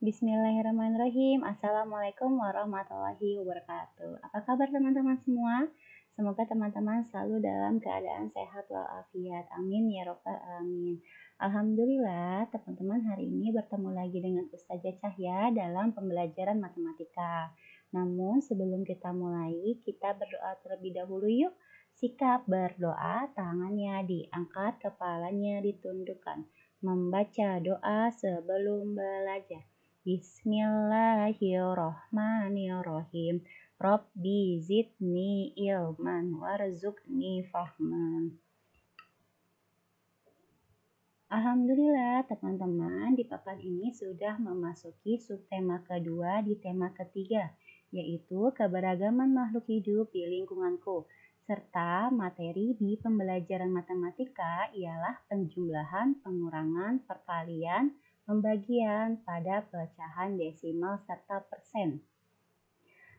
Bismillahirrahmanirrahim. Assalamualaikum warahmatullahi wabarakatuh. Apa kabar teman-teman semua? Semoga teman-teman selalu dalam keadaan sehat walafiat. Amin ya robbal alamin. Alhamdulillah, teman-teman hari ini bertemu lagi dengan Ustazah Cahya dalam pembelajaran matematika. Namun sebelum kita mulai, kita berdoa terlebih dahulu yuk. Sikap berdoa, tangannya diangkat, kepalanya ditundukkan. Membaca doa sebelum belajar. Bismillahirrohmanirrohim. Rabbi zidni ilman warzuqni fahman. Alhamdulillah teman-teman, di papan ini sudah memasuki subtema kedua di tema ketiga, yaitu keberagaman makhluk hidup di lingkunganku. Serta materi di pembelajaran matematika ialah penjumlahan, pengurangan, perkalian, pembagian pada pecahan desimal serta persen.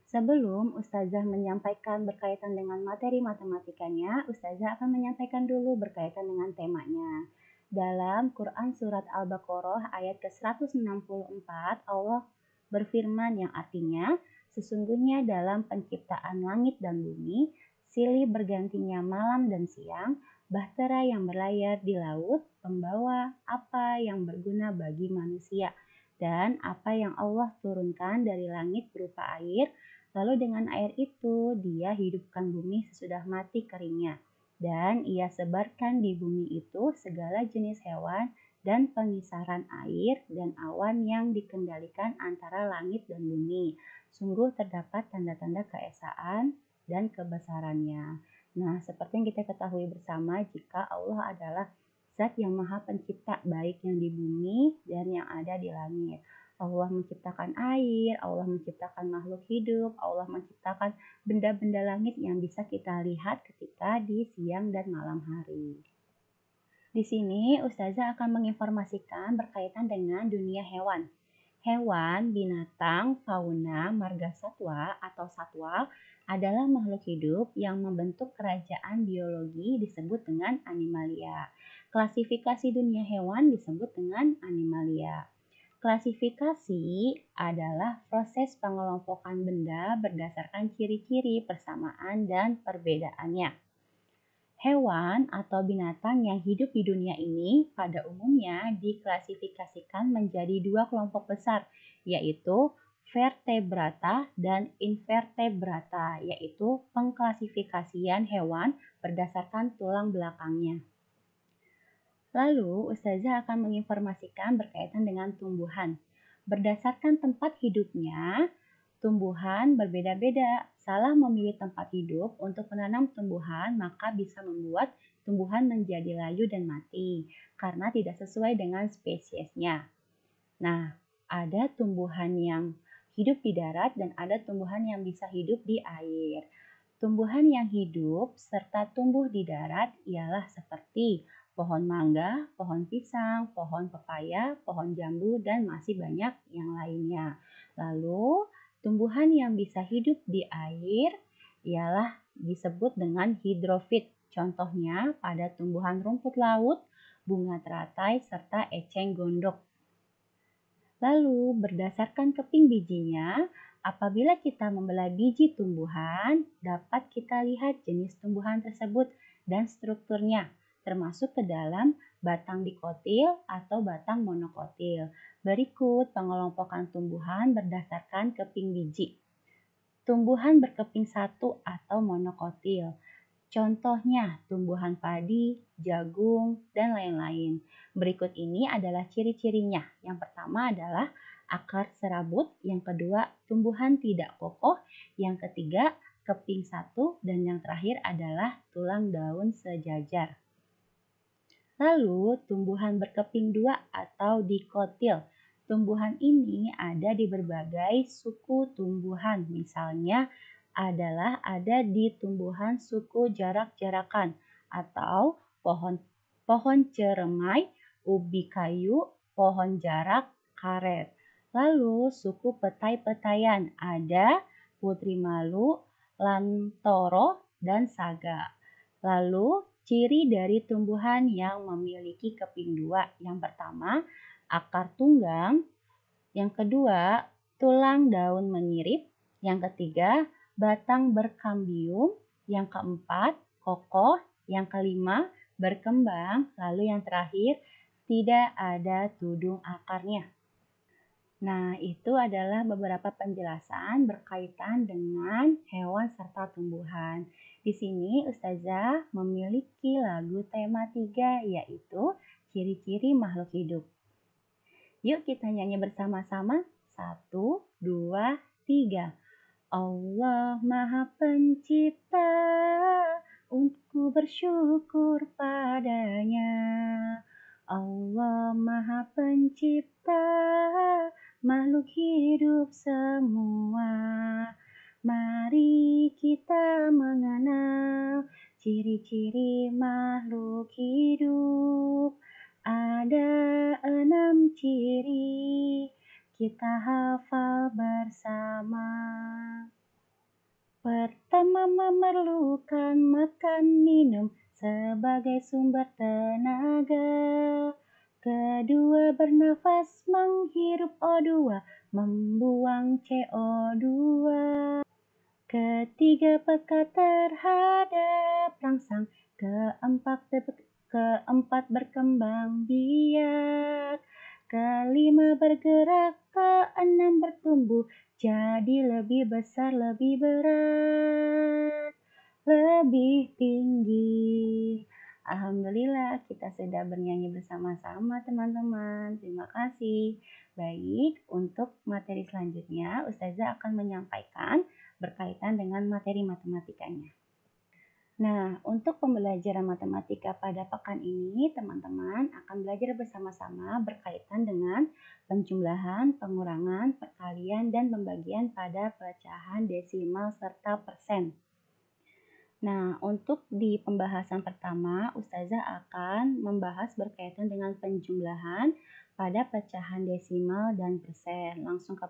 Sebelum Ustazah menyampaikan berkaitan dengan materi matematikanya, Ustazah akan menyampaikan dulu berkaitan dengan temanya. Dalam Quran Surat Al-Baqarah ayat ke-164, Allah berfirman yang artinya, sesungguhnya dalam penciptaan langit dan bumi, silih bergantinya malam dan siang, bahtera yang berlayar di laut, pembawa apa yang berguna bagi manusia, dan apa yang Allah turunkan dari langit berupa air, lalu dengan air itu dia hidupkan bumi sesudah mati keringnya. Dan ia sebarkan di bumi itu segala jenis hewan dan pengisaran air dan awan yang dikendalikan antara langit dan bumi. Sungguh terdapat tanda-tanda keesaan dan kebesarannya. Nah, seperti yang kita ketahui bersama, jika Allah adalah Zat yang maha pencipta baik yang di bumi dan yang ada di langit. Allah menciptakan air, Allah menciptakan makhluk hidup, Allah menciptakan benda-benda langit yang bisa kita lihat ketika di siang dan malam hari. Di sini Ustazah akan menginformasikan berkaitan dengan dunia hewan. Hewan, binatang, fauna, marga satwa atau satwa adalah makhluk hidup yang membentuk kerajaan biologi disebut dengan animalia. Klasifikasi dunia hewan disebut dengan animalia. Klasifikasi adalah proses pengelompokan benda berdasarkan ciri-ciri persamaan dan perbedaannya. Hewan atau binatang yang hidup di dunia ini pada umumnya diklasifikasikan menjadi dua kelompok besar, yaitu vertebrata dan invertebrata, yaitu pengklasifikasian hewan berdasarkan tulang belakangnya. Lalu, Ustazah akan menginformasikan berkaitan dengan tumbuhan. Berdasarkan tempat hidupnya, tumbuhan berbeda-beda. Salah memilih tempat hidup untuk menanam tumbuhan, maka bisa membuat tumbuhan menjadi layu dan mati karena tidak sesuai dengan spesiesnya. Nah, ada tumbuhan yang hidup di darat dan ada tumbuhan yang bisa hidup di air. Tumbuhan yang hidup serta tumbuh di darat ialah seperti pohon mangga, pohon pisang, pohon pepaya, pohon jambu, dan masih banyak yang lainnya. Lalu, tumbuhan yang bisa hidup di air ialah disebut dengan hidrofit. Contohnya pada tumbuhan rumput laut, bunga teratai, serta eceng gondok. Lalu, berdasarkan keping bijinya, apabila kita membelah biji tumbuhan, dapat kita lihat jenis tumbuhan tersebut dan strukturnya, termasuk ke dalam batang dikotil atau batang monokotil. Berikut pengelompokan tumbuhan berdasarkan keping biji. Tumbuhan berkeping satu atau monokotil. Contohnya tumbuhan padi, jagung, dan lain-lain. Berikut ini adalah ciri-cirinya. Yang pertama adalah akar serabut, yang kedua tumbuhan tidak kokoh, yang ketiga keping satu, dan yang terakhir adalah tulang daun sejajar. Lalu tumbuhan berkeping dua atau dikotil. Tumbuhan ini ada di berbagai suku tumbuhan, misalnya adalah ada di tumbuhan suku jarak-jarakan atau pohon ceremai, ubi kayu, pohon jarak, karet. Lalu suku petai-petaian ada putri malu, lantoro, dan saga. Lalu ciri dari tumbuhan yang memiliki keping dua. Yang pertama, akar tunggang, Yang kedua, tulang daun menyirip. Yang ketiga, batang berkambium. Yang keempat, kokoh. Yang kelima, berkembang. Lalu yang terakhir, tidak ada tudung akarnya. Nah, itu adalah beberapa penjelasan berkaitan dengan hewan serta tumbuhan. Di sini Ustazah memiliki lagu tema 3, yaitu ciri-ciri makhluk hidup. Yuk kita nyanyi bersama-sama. 1, 2, 3. Allah Maha Pencipta, untuk bersyukur padanya. Allah Maha Pencipta, makhluk hidup semua. Mari kita mengenal ciri-ciri makhluk hidup. Ada 6 ciri, kita hafal bersama. Pertama, memerlukan makan minum sebagai sumber tenaga. Kedua, bernafas, menghirup O2, membuang CO2. Ketiga, peka terhadap rangsang. Keempat, berkembang biak. Kelima, bergerak. Keenam, bertumbuh jadi lebih besar, lebih berat, lebih tinggi. Alhamdulillah kita sudah bernyanyi bersama-sama teman-teman. Terima kasih. Baik, untuk materi selanjutnya Ustazah akan menyampaikan berkaitan dengan materi matematikanya. Nah, untuk pembelajaran matematika pada pekan ini, teman-teman akan belajar bersama-sama berkaitan dengan penjumlahan, pengurangan, perkalian, dan pembagian pada pecahan desimal serta persen. Nah, untuk di pembahasan pertama, Ustazah akan membahas berkaitan dengan penjumlahan pada pecahan desimal dan persen. Langsung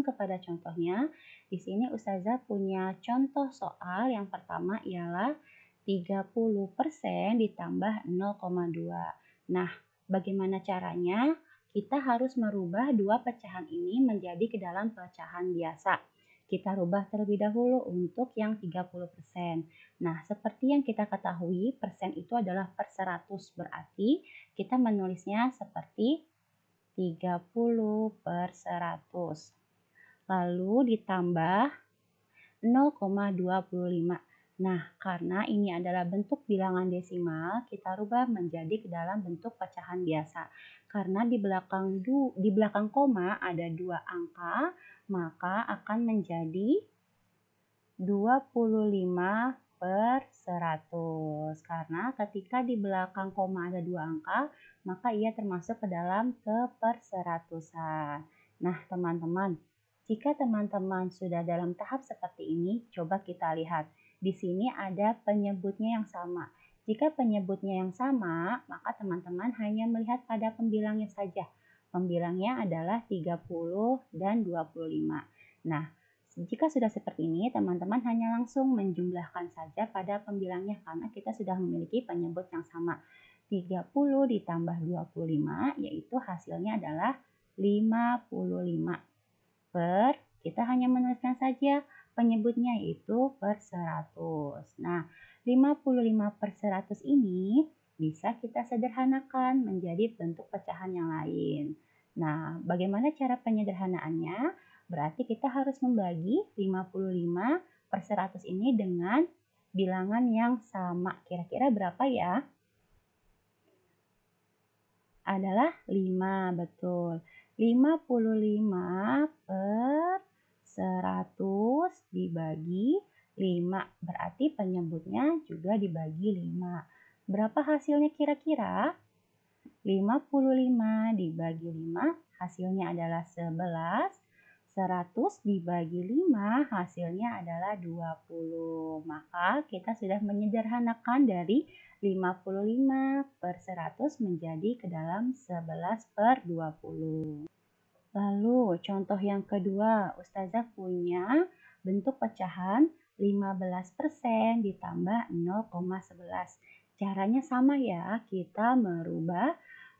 kepada contohnya. Di sini Ustazah punya contoh soal yang pertama ialah 30% ditambah 0,2. Nah, bagaimana caranya? Kita harus merubah dua pecahan ini menjadi ke dalam pecahan biasa. Kita rubah terlebih dahulu untuk yang 30%. Nah, seperti yang kita ketahui, persen itu adalah per 100. Berarti kita menulisnya seperti 30 per 100. Lalu ditambah 0,25. Nah, karena ini adalah bentuk bilangan desimal, kita rubah menjadi ke dalam bentuk pecahan biasa. Karena di belakang koma ada 2 angka, maka akan menjadi 25 per 100. Karena ketika di belakang koma ada 2 angka, maka ia termasuk ke dalam keperseratusan. Nah, teman-teman, jika teman-teman sudah dalam tahap seperti ini, coba kita lihat. Di sini ada penyebutnya yang sama. Jika penyebutnya yang sama, maka teman-teman hanya melihat pada pembilangnya saja. Pembilangnya adalah 30 dan 25. Nah, jika sudah seperti ini, teman-teman hanya langsung menjumlahkan saja pada pembilangnya karena kita sudah memiliki penyebut yang sama. 30 ditambah 25 yaitu hasilnya adalah 55. Kita hanya menuliskan saja penyebutnya yaitu per 100. Nah, 55 per 100 ini bisa kita sederhanakan menjadi bentuk pecahan yang lain. Nah, bagaimana cara penyederhanaannya? Berarti kita harus membagi 55 per 100 ini dengan bilangan yang sama. Kira-kira berapa ya? Adalah 5, betul. 55 per 100 dibagi 5. Berarti penyebutnya juga dibagi 5. Berapa hasilnya kira-kira? 55 dibagi 5 hasilnya adalah 11. 100 dibagi 5 hasilnya adalah 20. Maka kita sudah menyederhanakan dari 55 per 100 menjadi ke dalam 11 per 20. Lalu contoh yang kedua, Ustazah punya bentuk pecahan 15% ditambah 0,11. Caranya sama ya, kita merubah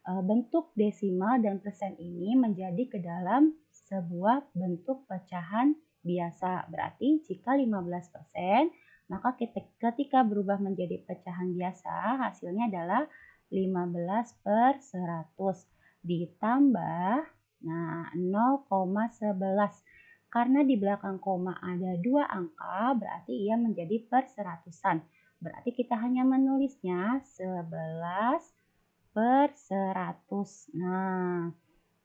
bentuk desimal dan persen ini menjadi ke dalam sebuah bentuk pecahan biasa. Berarti jika 15%, maka ketika berubah menjadi pecahan biasa, hasilnya adalah 15/100 ditambah 0,11. Karena di belakang koma ada 2 angka, berarti ia menjadi perseratusan. Berarti kita hanya menulisnya 11/100. Nah,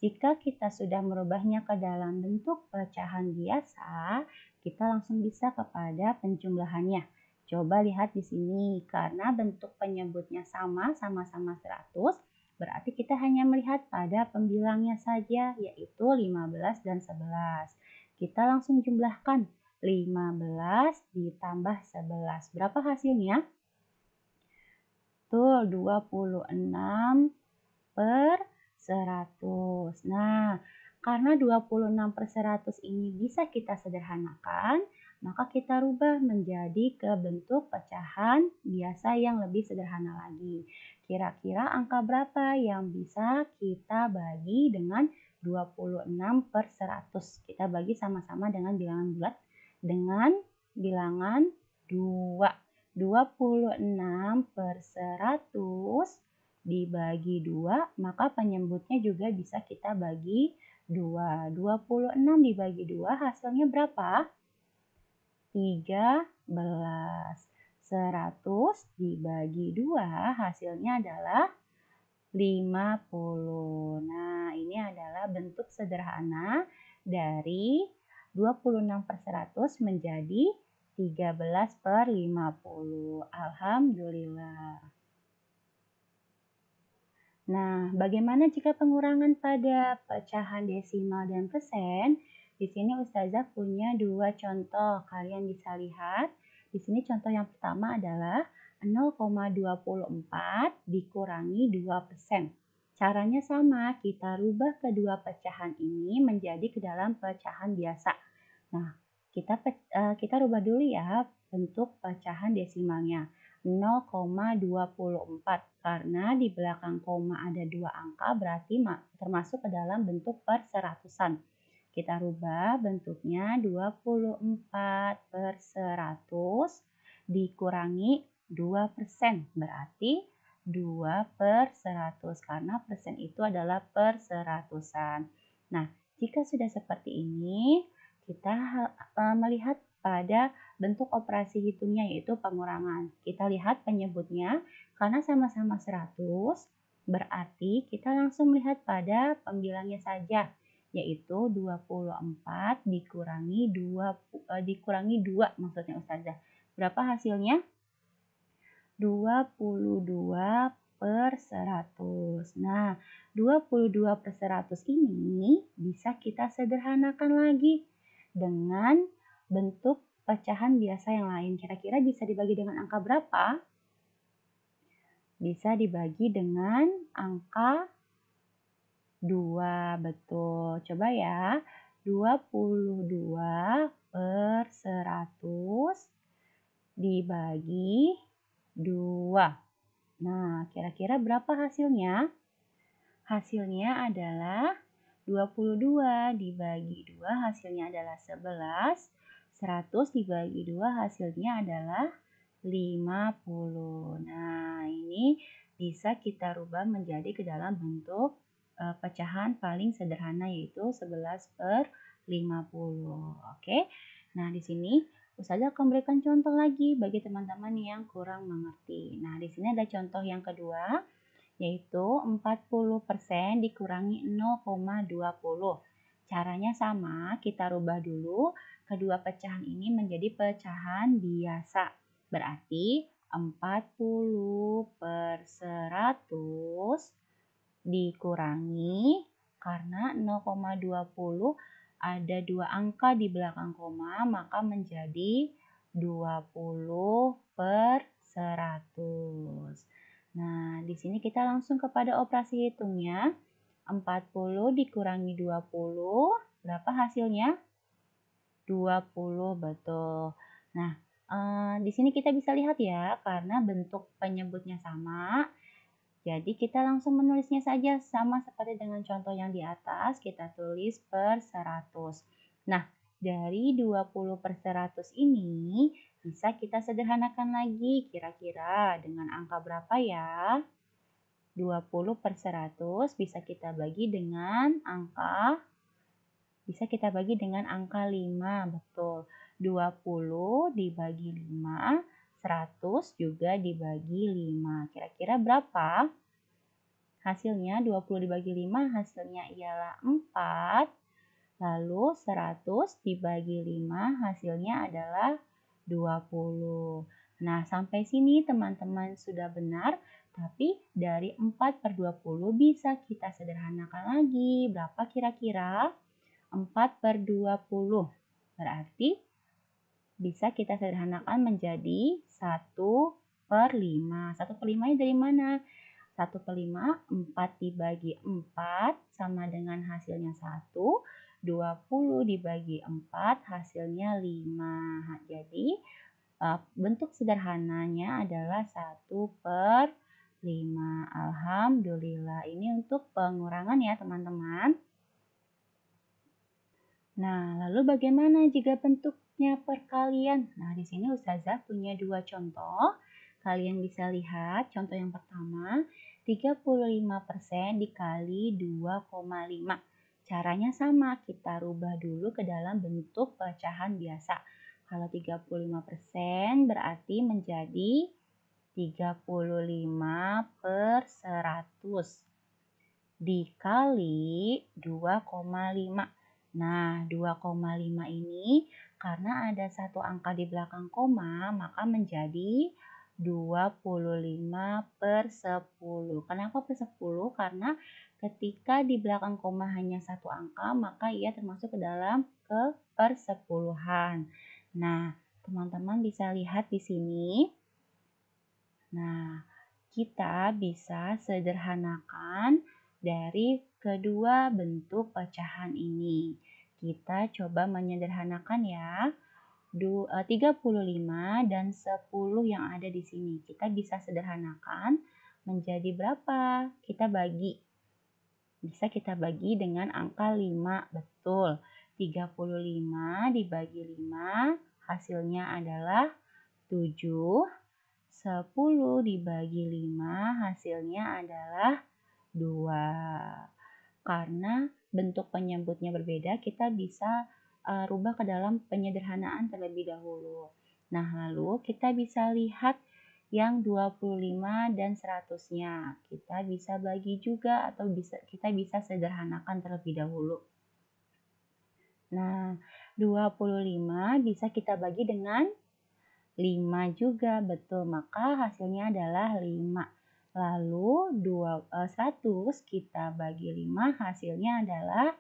jika kita sudah merubahnya ke dalam bentuk pecahan biasa, kita langsung bisa kepada penjumlahannya. Coba lihat di sini, karena bentuk penyebutnya sama-sama 100, berarti kita hanya melihat pada pembilangnya saja, yaitu 15 dan 11. Kita langsung jumlahkan 15 ditambah 11. Berapa hasilnya? Betul, 26/100. Nah, karena 26/100 ini bisa kita sederhanakan, maka kita rubah menjadi ke bentuk pecahan biasa yang lebih sederhana lagi. Kira-kira angka berapa yang bisa kita bagi dengan 26/100? Kita bagi sama-sama dengan bilangan bulat dengan bilangan 2. 26/100 dibagi 2, maka penyebutnya juga bisa kita bagi 2. 26 dibagi 2 hasilnya berapa? 13. 100 dibagi 2 hasilnya adalah 50. Nah, ini adalah bentuk sederhana dari 26/100 menjadi 13/50. Alhamdulillah. Nah, bagaimana jika pengurangan pada pecahan desimal dan persen? Di sini Ustazah punya 2 contoh. Kalian bisa lihat. Di sini contoh yang pertama adalah 0,24 dikurangi 2%. Caranya sama, kita rubah kedua pecahan ini menjadi ke dalam pecahan biasa. Nah, kita rubah dulu ya bentuk pecahan desimalnya. 0,24 karena di belakang koma ada 2 angka berarti termasuk ke dalam bentuk perseratusan. Kita rubah bentuknya 24/100 dikurangi 2%, berarti 2/100 karena persen itu adalah perseratusan. Nah, jika sudah seperti ini, kita melihat pada bentuk operasi hitungnya yaitu pengurangan. Kita lihat penyebutnya karena sama-sama 100, berarti kita langsung melihat pada pembilangnya saja yaitu 24 dikurangi 2 maksudnya Ustazah. Berapa hasilnya? 22/100. Nah, 22/100 ini bisa kita sederhanakan lagi dengan bentuk pecahan biasa yang lain. Kira-kira bisa dibagi dengan angka berapa? Bisa dibagi dengan angka 2, betul. Coba ya, 22/100 dibagi 2. Nah, kira-kira berapa hasilnya? Hasilnya adalah 22 dibagi 2 hasilnya adalah 11. 100 dibagi 2 hasilnya adalah 50. Nah, ini bisa kita rubah menjadi ke dalam bentuk pecahan paling sederhana yaitu 11/50. Oke. Nah, di sini Ustazah akan berikan contoh lagi bagi teman-teman yang kurang mengerti. Nah, di sini ada contoh yang kedua yaitu 40% dikurangi 0,20. Caranya sama, kita rubah dulu kedua pecahan ini menjadi pecahan biasa. Berarti 40/100 dikurangi karena 0,20 ada 2 angka di belakang koma maka menjadi 20/100. Nah, di sini kita langsung kepada operasi hitungnya. 40 dikurangi 20, berapa hasilnya? 20, betul. Nah, di sini kita bisa lihat ya, karena bentuk penyebutnya sama, Jadi kita langsung menulisnya saja sama seperti dengan contoh yang di atas, kita tulis per 100. Nah, dari 20 per 100 ini bisa kita sederhanakan lagi kira-kira dengan angka berapa ya? 20 per 100 bisa kita bagi dengan angka 5, betul. 20 dibagi 5, 100 juga dibagi 5. Kira-kira berapa? Hasilnya 20 dibagi 5 hasilnya ialah 4. Lalu 100 dibagi 5 hasilnya adalah 20. Nah, sampai sini teman-teman sudah benar. Tapi dari 4 per 20 bisa kita sederhanakan lagi. Berapa kira-kira? 4 per 20. Berarti bisa kita sederhanakan menjadi 1 per 5. 1 per 5 dari mana? 1 per 5, 4 dibagi 4 sama dengan hasilnya 1. 20 dibagi 4 hasilnya 5. Jadi bentuk sederhananya adalah 1 per 5. Alhamdulillah. Ini untuk pengurangan ya teman-teman. Nah, lalu bagaimana jika bentuknya perkalian? Nah, di sini Ustazah punya 2 contoh. Kalian bisa lihat contoh yang pertama, 35% dikali 2,5. Caranya sama, kita rubah dulu ke dalam bentuk pecahan biasa. Kalau 35% berarti menjadi 35 per 100 dikali 2,5. Nah, 2,5 ini karena ada satu angka di belakang koma, maka menjadi 25 per 10. Kenapa per 10? Karena ketika di belakang koma hanya satu angka, maka ia termasuk ke dalam persepuluhan. Nah, teman-teman bisa lihat di sini. Nah, kita bisa sederhanakan dari kedua bentuk pecahan ini. Kita coba menyederhanakan ya. 35 dan 10 yang ada di sini. Kita bisa sederhanakan menjadi berapa? Kita bagi. Bisa kita bagi dengan angka 5, betul. 35 dibagi 5 hasilnya adalah 7. 10 dibagi 5 hasilnya adalah 2. Karena bentuk penyebutnya berbeda, kita bisa rubah ke dalam penyederhanaan terlebih dahulu. Nah, lalu kita bisa lihat yang 25 dan 100-nya. Kita bisa bagi juga atau kita bisa sederhanakan terlebih dahulu. Nah, 25 bisa kita bagi dengan 5 juga, betul. Maka hasilnya adalah 5. Lalu 100 kita bagi 5 hasilnya adalah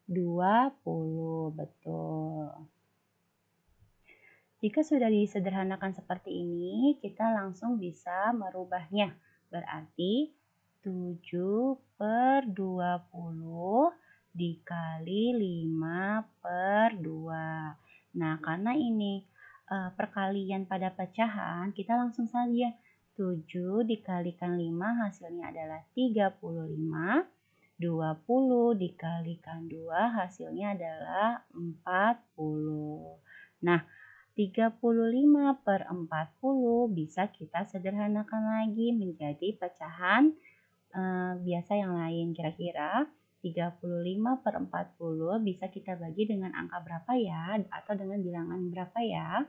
20, betul. Jika sudah disederhanakan seperti ini, kita langsung bisa merubahnya. Berarti 7 per 20 dikali 5 per 2. Nah, karena ini perkalian pada pecahan, kita langsung saja 7 dikalikan 5 hasilnya adalah 35. 20 dikalikan 2 hasilnya adalah 40. Nah, 35 per 40 bisa kita sederhanakan lagi menjadi pecahan biasa yang lain. Kira-kira 35 per 40 bisa kita bagi dengan angka berapa ya? Atau dengan bilangan berapa ya?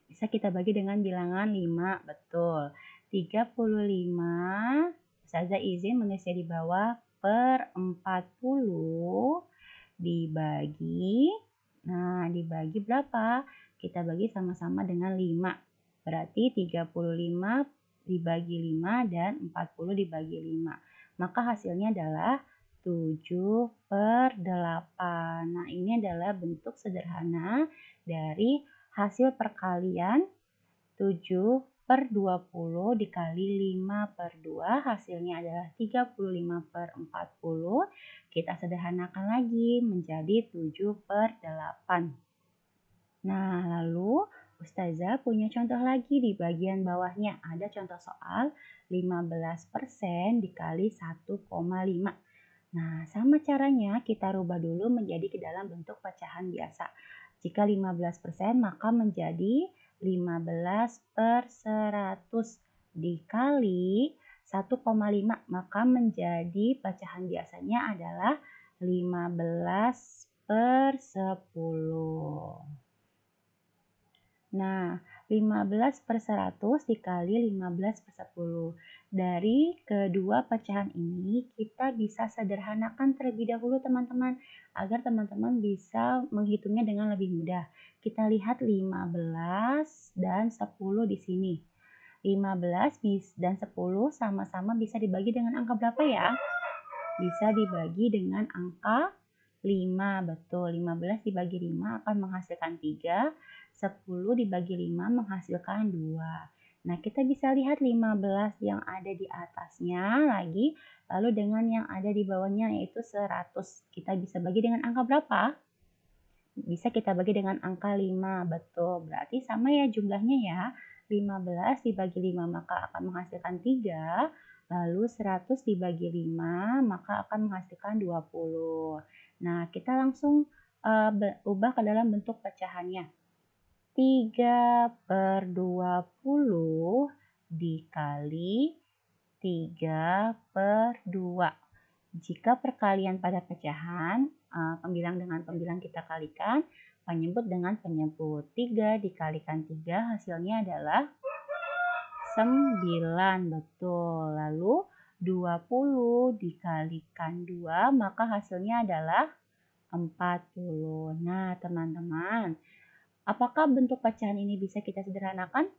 Bisa kita bagi dengan bilangan 5, betul. 35, Ustazah izin menulisnya di bawah, per 40 dibagi, nah dibagi berapa? Kita bagi sama-sama dengan 5. Berarti 35 dibagi 5 dan 40 dibagi 5. Maka hasilnya adalah 7 per 8. Nah, ini adalah bentuk sederhana dari hasil perkalian 7 per 20 dikali 5 per 2 hasilnya adalah 35 per 40. Kita sederhanakan lagi menjadi 7 per 8. Nah, lalu Ustazah punya contoh lagi di bagian bawahnya. Ada contoh soal 15% dikali 1,5. Nah, sama caranya kita rubah dulu menjadi ke dalam bentuk pecahan biasa. Jika 15% maka menjadi 15 per 100 dikali 1,5 maka menjadi pecahan biasanya adalah 15 per 10. Nah, 15 per 100 dikali 15 per 10. Dari kedua pecahan ini, kita bisa sederhanakan terlebih dahulu teman-teman, agar teman-teman bisa menghitungnya dengan lebih mudah. Kita lihat 15 dan 10 di sini. 15 dan 10 sama-sama bisa dibagi dengan angka berapa ya? Bisa dibagi dengan angka 5, betul. 15 dibagi 5 akan menghasilkan 3, 10 dibagi 5 menghasilkan 2. Nah, kita bisa lihat 15 yang ada di atasnya lagi, lalu dengan yang ada di bawahnya yaitu 100. Kita bisa bagi dengan angka berapa? Bisa kita bagi dengan angka 5, betul. Berarti sama ya jumlahnya ya. 15 dibagi 5 maka akan menghasilkan 3, lalu 100 dibagi 5 maka akan menghasilkan 20. Nah, kita langsung ubah ke dalam bentuk pecahannya. 3 per 20 dikali 3 per 2. Jika perkalian pada pecahan, pembilang dengan pembilang kita kalikan, penyebut dengan penyebut. 3 dikalikan 3 hasilnya adalah 9, betul. Lalu 20 dikalikan 2 maka hasilnya adalah 40. Nah, teman-teman, apakah bentuk pecahan ini bisa kita sederhanakan?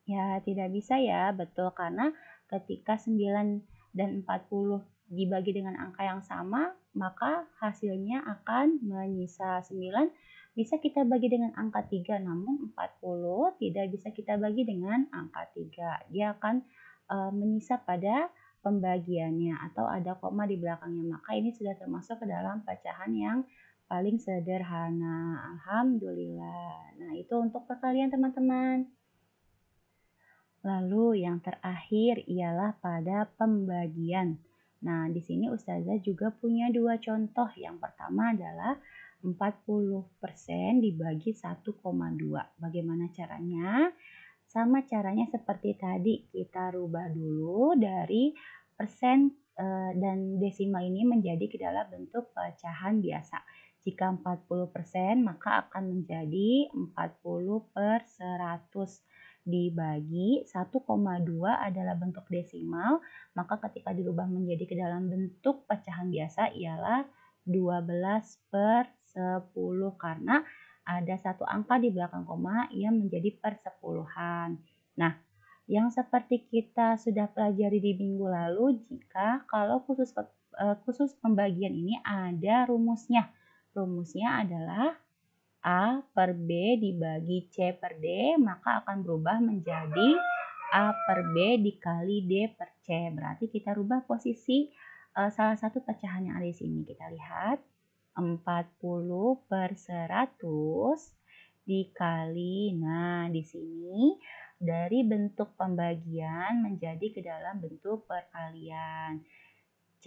Ya, tidak bisa ya, betul. Karena ketika 9 dan 40 dibagi dengan angka yang sama, maka hasilnya akan menyisa 9 bisa kita bagi dengan angka 3, namun 40 tidak bisa kita bagi dengan angka 3. Dia akan menyisa pada pembagiannya atau ada koma di belakangnya. Maka ini sudah termasuk ke dalam pecahan yang paling sederhana. Alhamdulillah. Nah, itu untuk perkalian teman-teman. Lalu yang terakhir ialah pada pembagian. Nah, di sini Ustazah juga punya dua contoh. Yang pertama adalah 40% dibagi 1,2. Bagaimana caranya? Sama caranya seperti tadi, kita rubah dulu dari persen dan desimal ini menjadi ke dalam bentuk pecahan biasa. Jika 40% maka akan menjadi 40 per 100 dibagi 1,2 adalah bentuk desimal, maka ketika dirubah menjadi ke dalam bentuk pecahan biasa ialah 12 per 10 karena ada satu angka di belakang koma yang menjadi persepuluhan. Nah, yang seperti kita sudah pelajari di minggu lalu, jika kalau khusus pembagian ini ada rumusnya. Rumusnya adalah A per B dibagi C per D, maka akan berubah menjadi A per B dikali D per C. Berarti kita rubah posisi salah satu pecahan yang ada di sini. Kita lihat 40 per 100 dikali. Nah, di sini dari bentuk pembagian menjadi ke dalam bentuk perkalian. C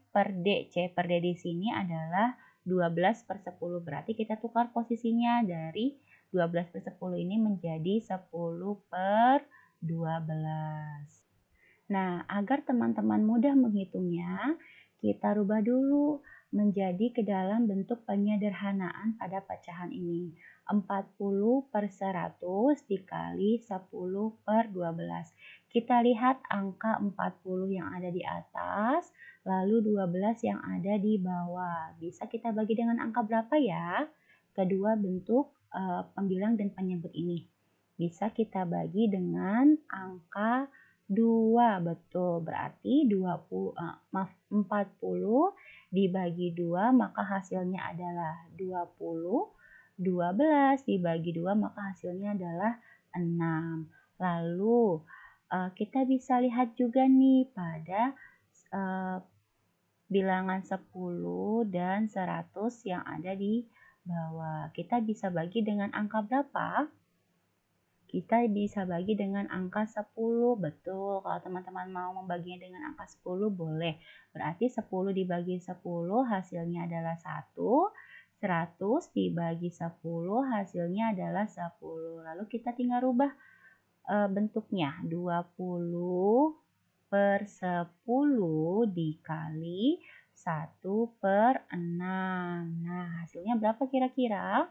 per D. C per D di sini adalah 12 per 10. Berarti kita tukar posisinya dari 12 per 10 ini menjadi 10 per 12. Nah, agar teman-teman mudah menghitungnya, kita rubah dulu menjadi ke dalam bentuk penyederhanaan pada pecahan ini. 40 per 100 dikali 10 per 12. Kita lihat angka 40 yang ada di atas, lalu 12 yang ada di bawah. Bisa kita bagi dengan angka berapa ya? Kedua bentuk pembilang dan penyebut ini. Bisa kita bagi dengan angka 2, betul. Berarti 40 dibagi 2 maka hasilnya adalah 20. 12 dibagi 2 maka hasilnya adalah 6. Lalu kita bisa lihat juga nih pada bilangan 10 dan 100 yang ada di bawah. Kita bisa bagi dengan angka berapa? Kita bisa bagi dengan angka 10, betul. Kalau teman-teman mau membaginya dengan angka 10 boleh. Berarti 10 dibagi 10 hasilnya adalah 1, 100 dibagi 10 hasilnya adalah 10. Lalu kita tinggal rubah bentuknya, 20 per 10 dikali 1/6. Nah, hasilnya berapa kira-kira?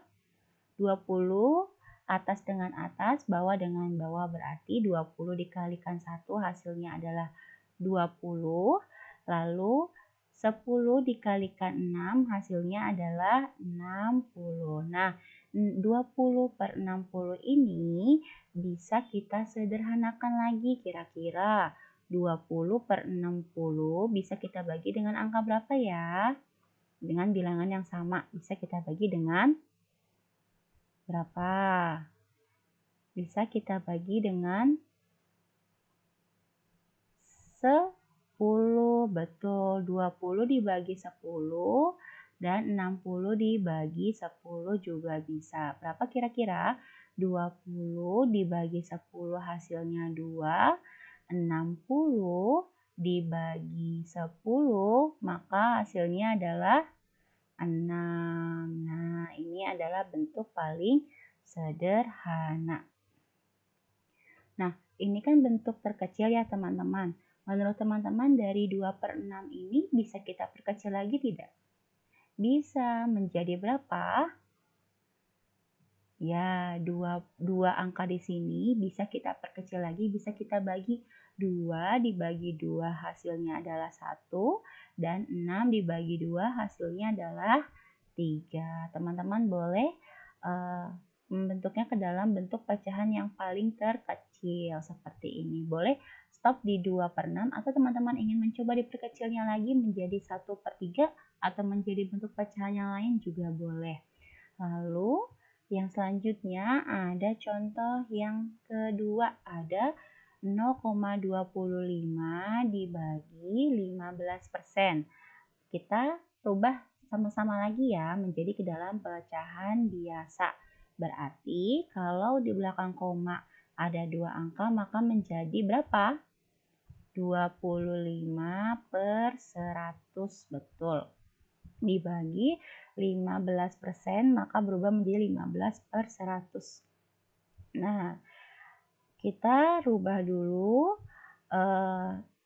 20 atas dengan atas, bawah dengan bawah, berarti 20 dikalikan 1 hasilnya adalah 20. Lalu 10 dikalikan 6 hasilnya adalah 60. Nah, 20/60 ini bisa kita sederhanakan lagi, kira-kira 20/60 bisa kita bagi dengan angka berapa ya? Dengan bilangan yang sama, bisa kita bagi dengan berapa? Bisa kita bagi dengan 10, betul. 20 dibagi 10 dan 60 dibagi 10 juga bisa. Berapa kira-kira? 20 dibagi 10 hasilnya 2, 60 dibagi 10 maka hasilnya adalah 6. Nah, ini adalah bentuk paling sederhana. Nah, ini kan bentuk terkecil ya teman-teman. Menurut teman-teman dari 2/6 ini bisa kita perkecil lagi tidak? Bisa. Menjadi berapa? Ya, dua angka di sini bisa kita perkecil lagi, bisa kita bagi 2 dibagi 2 hasilnya adalah 1 dan 6 dibagi 2 hasilnya adalah 3. Teman-teman boleh membentuknya ke dalam bentuk pecahan yang paling terkecil seperti ini. Boleh stop di 2/6 atau teman-teman ingin mencoba diperkecilnya lagi menjadi 1/3 atau menjadi bentuk pecahan yang lain juga boleh. Lalu yang selanjutnya ada contoh yang kedua, ada 0,25 dibagi 15%. Kita rubah sama-sama lagi ya menjadi ke dalam pecahan biasa. Berarti kalau di belakang koma ada 2 angka maka menjadi berapa? 25/100, betul. Dibagi 15% maka berubah menjadi 15/100. Nah, kita rubah dulu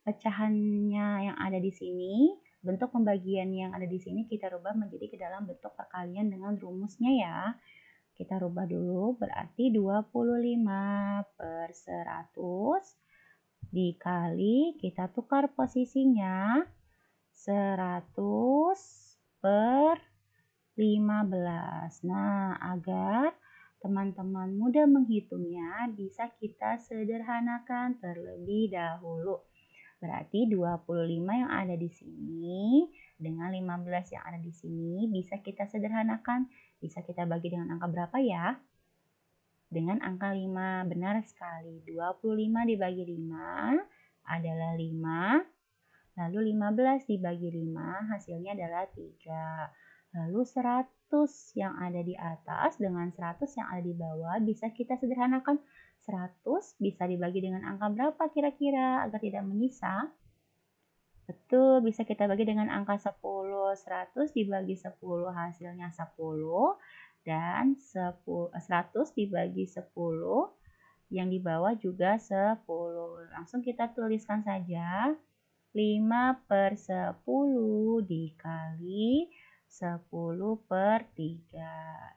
pecahannya yang ada di sini. Bentuk pembagian yang ada di sini kita rubah menjadi ke dalam bentuk perkalian dengan rumusnya ya. Kita rubah dulu, berarti 25/100 dikali, kita tukar posisinya, 100/15. Nah, agar teman-teman mudah menghitungnya, bisa kita sederhanakan terlebih dahulu. Berarti 25 yang ada di sini dengan 15 yang ada di sini bisa kita sederhanakan. Bisa kita bagi dengan angka berapa ya? Dengan angka 5. Benar sekali. 25 dibagi 5 adalah 5. Lalu 15 dibagi 5 hasilnya adalah 3. Lalu 100 yang ada di atas dengan 100 yang ada di bawah bisa kita sederhanakan. 100 bisa dibagi dengan angka berapa kira-kira agar tidak menyisa? Betul, bisa kita bagi dengan angka 10. 100 dibagi 10 hasilnya 10. Dan 100 dibagi 10 yang di bawah juga 10. Langsung kita tuliskan saja. 5/10 dikali 10/3.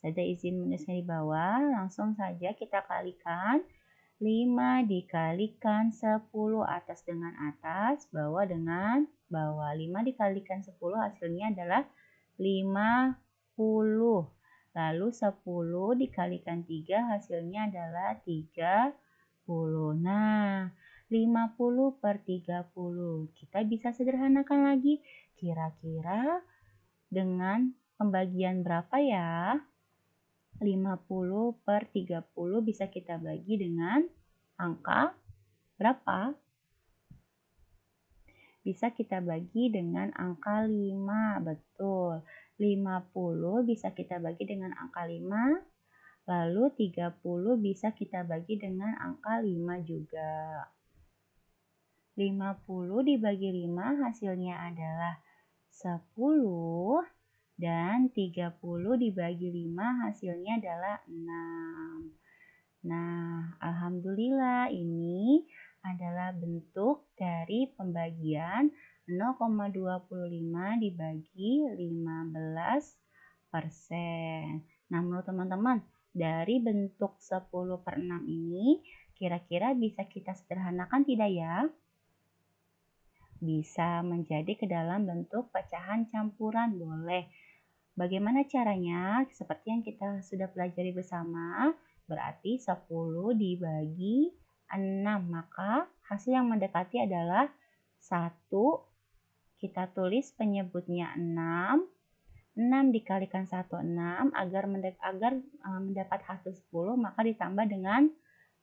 Saya izin menulisnya di bawah, langsung saja kita kalikan. 5 dikalikan 10 atas dengan atas, bawah dengan bawah. 5 dikalikan 10 hasilnya adalah 50. Lalu 10 dikalikan 3 hasilnya adalah 30. Nah, 50/30. Kita bisa sederhanakan lagi. Kira-kira dengan pembagian berapa ya? 50/30 bisa kita bagi dengan angka berapa? Bisa kita bagi dengan angka 5, betul. 50 bisa kita bagi dengan angka 5. Lalu 30 bisa kita bagi dengan angka 5 juga. 50 dibagi 5 hasilnya adalah 10 dan 30 dibagi 5 hasilnya adalah 6. Nah, alhamdulillah ini adalah bentuk dari pembagian 0,25 dibagi 15%. Nah, menurut teman-teman, dari bentuk 10/6 ini kira-kira bisa kita sederhanakan tidak ya? Bisa menjadi ke dalam bentuk pecahan campuran, boleh. Bagaimana caranya? Seperti yang kita sudah pelajari bersama, berarti 10 dibagi 6, maka hasil yang mendekati adalah 1, kita tulis penyebutnya 6, 6 dikalikan 1, 6, agar mendapat hasil 10, maka ditambah dengan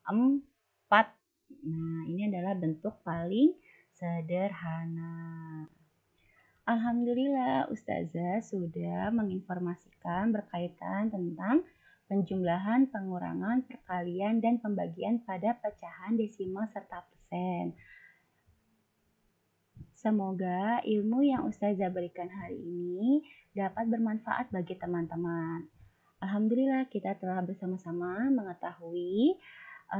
4. Nah, ini adalah bentuk paling sederhana. Alhamdulillah, Ustazah sudah menginformasikan berkaitan tentang penjumlahan, pengurangan, perkalian, dan pembagian pada pecahan desimal serta persen. Semoga ilmu yang Ustazah berikan hari ini dapat bermanfaat bagi teman-teman. Alhamdulillah kita telah bersama-sama mengetahui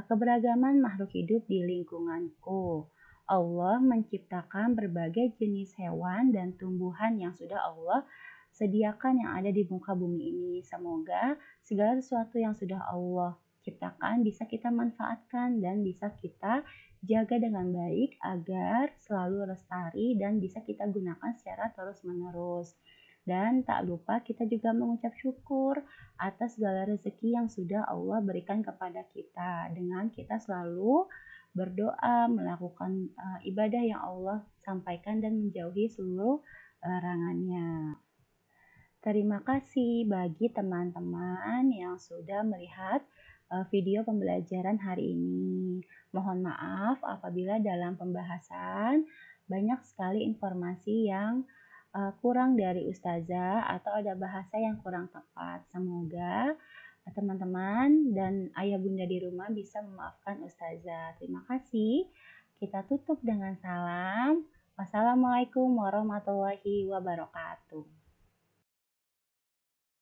keberagaman makhluk hidup di lingkunganku. Allah menciptakan berbagai jenis hewan dan tumbuhan yang sudah Allah sediakan yang ada di muka bumi ini. Semoga segala sesuatu yang sudah Allah ciptakan bisa kita manfaatkan dan bisa kita jaga dengan baik agar selalu lestari dan bisa kita gunakan secara terus-menerus. Dan tak lupa kita juga mengucap syukur atas segala rezeki yang sudah Allah berikan kepada kita dengan kita selalu berdoa, melakukan ibadah yang Allah sampaikan dan menjauhi seluruh larangannya. Terima kasih bagi teman-teman yang sudah melihat video pembelajaran hari ini. Mohon maaf apabila dalam pembahasan banyak sekali informasi yang kurang dari Ustazah atau ada bahasa yang kurang tepat. Semoga teman-teman dan ayah bunda di rumah bisa memaafkan Ustazah. Terima kasih. Kita tutup dengan salam. Wassalamualaikum warahmatullahi wabarakatuh.